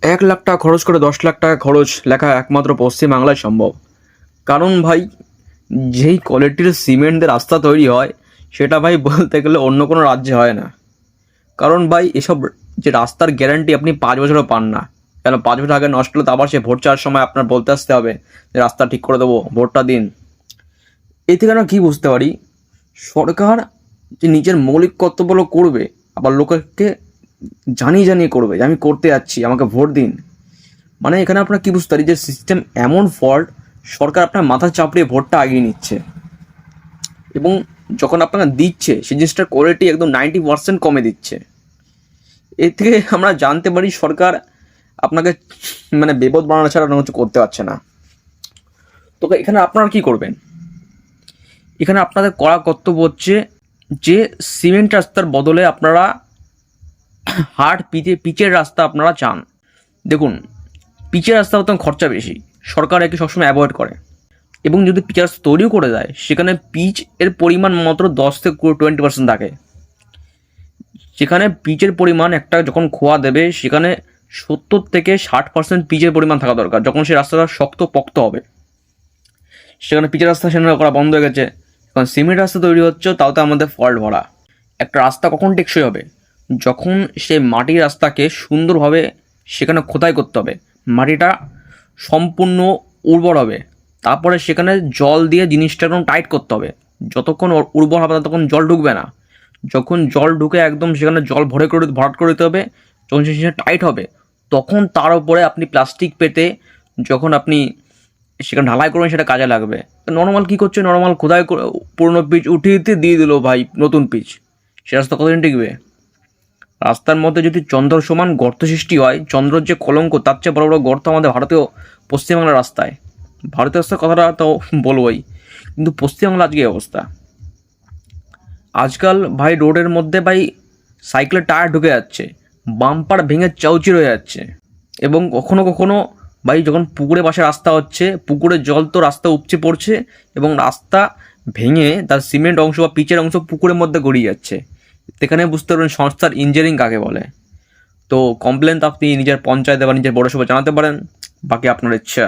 1 লাখ টাকা খরচ করে 10 লাখ টাকা খরচ লেখা একমাত্র পশ্চিমবাংলায় সম্ভব। কারণ ভাই, যেই কোয়ালিটির সিমেন্ট দিয়ে রাস্তা তৈরি হয় সেটা ভাই বলতে গেলে অন্য কোনো রাজ্যে হয় না। কারণ ভাই এসব যে রাস্তার গ্যারান্টি আপনি 5 বছরও পান না। কেন 5 বছর আগে নষ্ট হলে তো আবার সে ভোট চাওয়ার সময় আপনার বলতে আসতে হবে যে রাস্তা ঠিক করে দেবো, ভোটটা দিন। এ থেকে আমরা কী বুঝতে পারি, সরকার যে নিজের মৌলিক কর্তব্যগুলো করবে আবার লোককে জানিয়ে জানিয়ে করবে যে আমি করতে যাচ্ছি, আমাকে ভোট দিন। মানে এখানে আপনারা কী বুঝতে পারি যে সিস্টেম এমন ফল্ট, সরকার আপনার মাথা চাপড়িয়ে ভোটটা আগিয়ে নিচ্ছে এবং যখন আপনাকে দিচ্ছে সেই জিনিসটার কোয়ালিটি একদম 90% কমে দিচ্ছে। এর থেকে আমরা জানতে পারি সরকার আপনাকে মানে বিপদ বানানো ছাড়া অন্য কিছু করতে পারছে না। তো এখানে আপনারা কী করবেন, এখানে আপনাদের করা কর্তব্য হচ্ছে যে সিমেন্ট রাস্তার বদলে আপনারা হার্ড পিচের রাস্তা আপনারা চান। দেখুন, পিচের রাস্তা হতে খরচা বেশি, সরকার একে সবসময় অ্যাভয়েড করে। এবং যদি পিচের রাস্তা তৈরিও করে দেয় সেখানে পিচ এর পরিমাণ মাত্র 10 থেকে 20% থাকে। সেখানে পিচের পরিমাণ একটা যখন খোয়া দেবে সেখানে 70 থেকে 60% পিচের পরিমাণ থাকা দরকার। যখন সেই রাস্তাটা শক্ত পোক্ত হবে সেখানে পিচের রাস্তা সেখানে করা বন্ধ হয়ে গেছে, এখন সিমেন্ট রাস্তা তৈরি হচ্ছে, তাও তো আমাদের ফল্ট ভরা। একটা রাস্তা কখন টেকসই হবে, যখন সেই মাটির রাস্তাকে সুন্দরভাবে সেখানে খোদাই করতে হবে, মাটিটা সম্পূর্ণ উর্বর হবে, তারপরে সেখানে জল দিয়ে জিনিসটা একদম টাইট করতে হবে। যতক্ষণ উর্বর হবে ততক্ষণ জল ঢুকবে না। যখন জল ঢুকে একদম সেখানে জল ভরাট করে দিতে হবে, যখন সেটা টাইট হবে তখন তার উপরে আপনি প্লাস্টিক পেতে যখন আপনি সেখানে ঢালাই করবেন সেটা কাজে লাগবে। নর্মাল কী করছে, নর্মাল খোদাই করে পুরনো পিচ উঠিয়ে দিয়ে দিল ভাই নতুন পিচ, সে রাস্তা কতদিন টিকবে? রাস্তার মধ্যে যদি চন্দ্র সমান গর্ত সৃষ্টি হয়, চন্দ্রর যে কলঙ্ক তার চেয়ে বড় বড় গর্ত আমাদের ভারতীয় পশ্চিমবাংলার রাস্তায়। ভারতীয় রাস্তার কথাটা তো বলবোই, কিন্তু পশ্চিমবাংলা আজকে অবস্থা। আজকাল ভাই রোডের মধ্যে ভাই সাইকেলের টায়ার ঢুকে যাচ্ছে, বাম্পার ভেঙে চাউচির হয়ে যাচ্ছে। এবং কখনো কখনো ভাই যখন পুকুরে পাশে রাস্তা হচ্ছে, পুকুরের জল তো রাস্তা উপচে পড়ছে এবং রাস্তা ভেঙে তার সিমেন্ট অংশ বা পিচের অংশ পুকুরের মধ্যে গড়িয়ে যাচ্ছে। সেখানে বুঝতে পারবেন সংস্থার ইঞ্জিনিয়ারিং কাকে বলে। তো কমপ্লেন আপনি নিজের পঞ্চায়েত বা নিজের পৌরসভা জানাতে পারেন, বাকি আপনার ইচ্ছা।